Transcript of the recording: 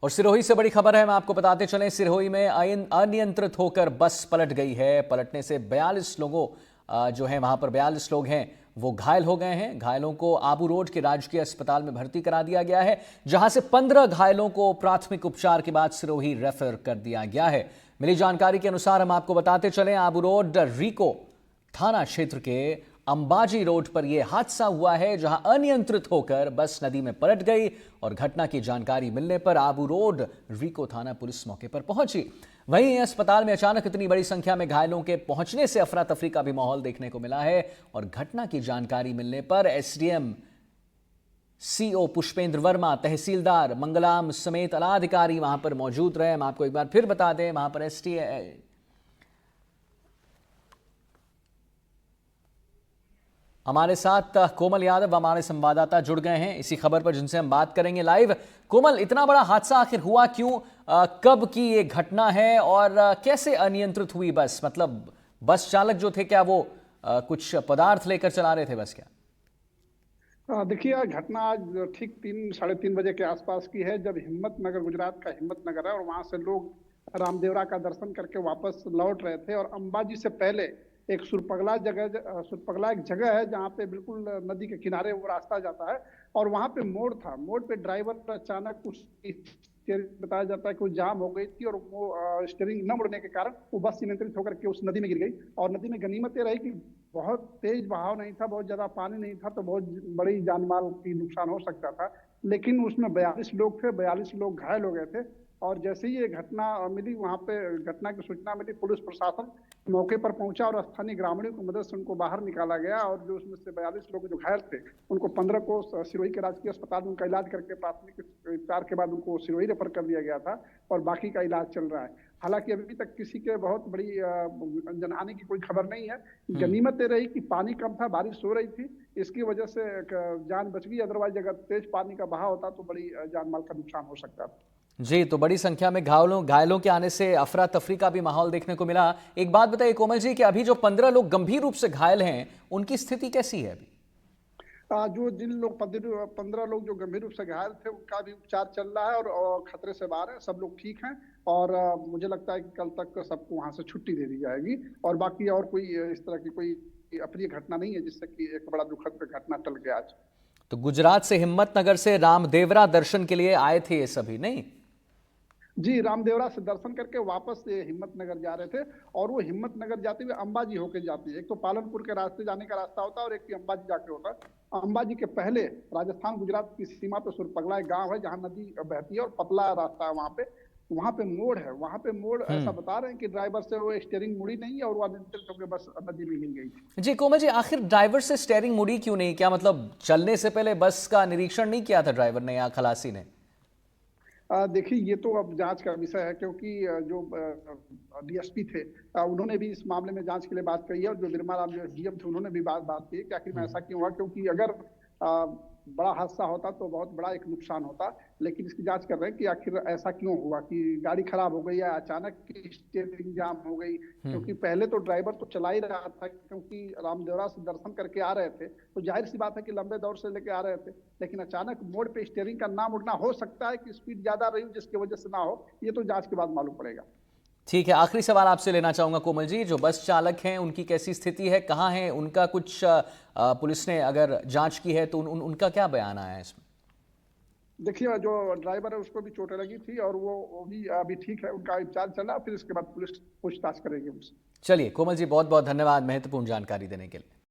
और सिरोही से बड़ी खबर है, हम आपको बताते चलें। सिरोही में अनियंत्रित होकर बस पलट गई है। पलटने से 42 लोगों जो है वहां पर 42 लोग हैं वो घायल हो गए हैं। घायलों को आबू रोड के राजकीय अस्पताल में भर्ती करा दिया गया है, जहां से 15 घायलों को प्राथमिक उपचार के बाद सिरोही रेफर कर दिया गया है। मिली जानकारी के अनुसार हम आपको बताते चलें, आबू रोड रीको थाना क्षेत्र के अंबाजी रोड पर यह हादसा हुआ है, जहां अनियंत्रित होकर बस नदी में पलट गई और घटना की जानकारी मिलने पर आबू रोड रीको थाना पुलिस मौके पर पहुंची। वहीं अस्पताल में अचानक इतनी बड़ी संख्या में घायलों के पहुंचने से अफरा तफरी का भी माहौल देखने को मिला है और घटना की जानकारी मिलने पर एसडीएम सीओ पुष्पेंद्र वर्मा, तहसीलदार मंगलाम समेत आला अधिकारी वहां पर मौजूद रहे। हम आपको एक बार फिर बता दें, वहां पर हमारे साथ कोमल यादव हमारे संवाददाता जुड़ गए हैं इसी खबर पर, जिनसे हम बात करेंगे लाइव। कोमल, इतना बड़ा हादसा आखिर हुआ क्यों? कब की ये घटना है और कैसे अनियंत्रित हुई बस? मतलब बस चालक जो थे, क्या वो कुछ पदार्थ लेकर चला रहे थे बस क्या? देखिए, घटना आज ठीक 3-3:30 बजे के आसपास की है, जब हिम्मत नगर, गुजरात का हिम्मत नगर है, और वहां से लोग रामदेवरा का दर्शन करके वापस लौट रहे थे। और अंबाजी से पहले एक सुरपगला एक जगह है जहाँ पे बिल्कुल नदी के किनारे वो रास्ता जाता है, और वहां पे मोड़ था। मोड़ पे ड्राइवर अचानक बताया जाता है कि वो जाम हो गई थी, और वो स्टीयरिंग न मुड़ने के कारण वो बस नियंत्रित होकर के उस नदी में गिर गई। और नदी में गनीमत ये रही कि बहुत तेज बहाव नहीं था, बहुत ज्यादा पानी नहीं था, तो बहुत बड़ी जान माल की नुकसान हो सकता था। लेकिन उसमें 42 लोग थे, 42 लोग घायल हो गए थे। और जैसे ही ये घटना मिली, वहां पे घटना की सूचना मिली, पुलिस प्रशासन मौके पर पहुंचा और स्थानीय ग्रामीणों की मदद से उनको बाहर निकाला गया। और जो उसमें से 42 लोग जो घायल थे, उनको 15 को सिरोही के राजकीय अस्पताल में उनका इलाज करके प्राथमिक उपचार के बाद उनको सिरोही रेफर कर दिया गया था, और बाकी का इलाज चल रहा है। हालांकि अभी तक किसी के बहुत बड़ी जनहानि की कोई खबर नहीं है। गनीमत ये रही कि पानी कम था, बारिश हो रही थी, इसकी वजह से जान बच गई। अदरवाइज अगर तेज पानी का बहाव होता तो बड़ी जान माल का नुकसान हो सकता था। जी, तो बड़ी संख्या में घायलों के आने से अफरा तफरी का भी माहौल देखने को मिला। एक बात बताइए कोमल जी, कि अभी जो 15 लोग गंभीर रूप से घायल हैं, उनकी स्थिति कैसी है अभी? जो जिन लोग 15 लोग जो गंभीर रूप से घायल थे, उनका भी उपचार चल रहा है, और खतरे से बाहर है, सब लोग ठीक हैं। और मुझे लगता है कि कल तक सबको वहां से छुट्टी दे दी जाएगी। और बाकी और कोई इस तरह की कोई अप्रिय घटना नहीं है जिससे कि एक बड़ा दुखद घटना टल गया आज। तो गुजरात से, हिम्मतनगर से रामदेवरा दर्शन के लिए आए थे ये सभी, नहीं? जी, रामदेवरा से दर्शन करके वापस ये हिम्मत नगर जा रहे थे, और वो हिम्मत नगर जाते हुए अंबाजी होके जाती है। एक तो पालनपुर के रास्ते जाने का रास्ता होता है, और एक ही अंबाजी जाके होता है। अंबाजी के पहले राजस्थान गुजरात की सीमा पे सुरपगला एक गांव है, जहां नदी बहती है और पतला रास्ता है। वहां पे मोड़ है, वहां पे मोड़ ऐसा बता रहे हैं कि ड्राइवर से वो स्टीयरिंग मुड़ी नहीं, और वो अनियंत्रित होकर बस नदी में गिर गई थी। जी कोमल जी, आखिर ड्राइवर से स्टेयरिंग मुड़ी क्यों नहीं? क्या मतलब चलने से पहले बस का निरीक्षण नहीं किया था ड्राइवर ने या खलासी ने? देखिए, ये तो अब जांच का विषय है, क्योंकि जो डीएसपी थे, उन्होंने भी इस मामले में जांच के लिए बात कही है, और जो बिरमा राम जो डीएम थे, उन्होंने भी बात की है कि आखिर में ऐसा क्यों हुआ। क्योंकि अगर बड़ा हादसा होता तो बहुत बड़ा एक नुकसान होता। लेकिन इसकी जांच कर रहे हैं कि आखिर ऐसा क्यों हुआ, कि गाड़ी खराब हो गई या अचानक की स्टीयरिंग जाम हो गई। क्योंकि पहले तो ड्राइवर तो चला ही रहा था, क्योंकि रामदेवरा से दर्शन करके आ रहे थे, तो जाहिर सी बात है कि लंबे दौर से लेके आ रहे थे। लेकिन अचानक मोड़ पे स्टीयरिंग का ना मुड़ना, हो सकता है कि स्पीड ज्यादा रही जिसकी वजह से ना हो। ये तो जांच के बाद मालूम पड़ेगा। ठीक है, आखिरी सवाल आपसे लेना चाहूंगा कोमल जी, जो बस चालक हैं उनकी कैसी स्थिति है, कहाँ है उनका? कुछ पुलिस ने अगर जांच की है तो उनका क्या बयान आया है इसमें? देखिए, जो ड्राइवर है उसको भी चोटें लगी थी, और वो भी अभी ठीक है, उनका उपचार चला। फिर इसके बाद पुलिस पूछताछ करेगी उनसे। चलिए कोमल जी, बहुत बहुत धन्यवाद महत्वपूर्ण जानकारी देने के लिए।